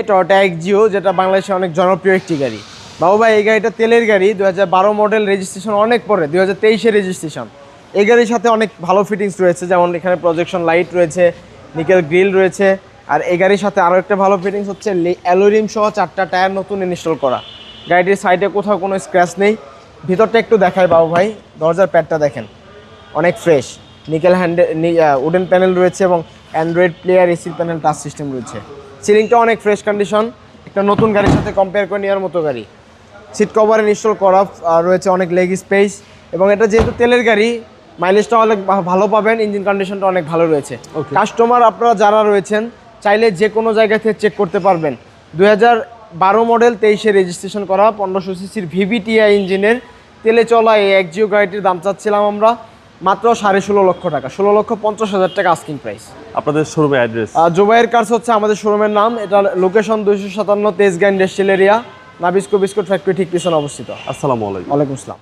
Toyota Axio, যেটা বাংলাদেশে অনেক জনপ্রিয় একটি গাড়ি। বাবু ভাই, এই গাড়িটা তেলের গাড়ি, 2012 মডেল, রেজিস্ট্রেশন অনেক পরে, 2023-এর রেজিস্ট্রেশন। এই গাড়ির সাথে অনেক ভালো ফিটিংস রয়েছে, যেমন এখানে প্রজেকশন লাইট রয়েছে, নিকেল গ্রিল রয়েছে। আর এই গাড়ির সাথে আরও একটা ভালো ফিটিংস হচ্ছে অ্যালুরিম সহ 4টা টায়ার নতুন ইনস্টল করা। গাড়িটির সাইডে কোথাও কোনো স্ক্র্যাচ নেই। ভিতরটা একটু দেখায় বাবু ভাই, দরজার প্যাডটা দেখেন, অনেক ফ্রেশ। নিকেল উডেন প্যানেল রয়েছে এবং অ্যান্ড্রয়েড প্লেয়ার, এসির প্যানেল, টাচ সিস্টেম রয়েছে। সিলিংটা অনেক ফ্রেশ কন্ডিশন, একটা নতুন গাড়ির সাথে কম্পেয়ার করে নেওয়ার মতো গাড়ি। সিট কভার ইনস্টল করা রয়েছে, অনেক লেগ স্পেস, এবং এটা যেহেতু তেলের গাড়ি, মাইলেজটা অনেক ভালো পাবেন। ইঞ্জিন কন্ডিশনটা অনেক ভালো রয়েছে। কাস্টমার আপনারা যারা রয়েছেন চাইলে যে কোনো জায়গা থেকে চেক করতে পারবেন। 2012 মডেল, 23-এ রেজিস্ট্রেশন করা, 1500 সিসির VVTi ইঞ্জিনের তেলে চলা এই এক্সিও গাড়িটির দাম চাচ্ছিলাম আমরা মাত্র 16.5 লক্ষ টাকা, 16,50,000 টাকা আস্কিং প্রাইস। আপনাদের শোরুমের অ্যাড্রেস? জুবাইর কার্স হচ্ছে আমাদের শোরুমের নাম। এটা location 257 Tejgaon industrial area, Nabisco biscuit factory ঠিক পিছনে অবস্থিত। আসসালামু আলাইকুম। ওয়ালাইকুম আসসালাম।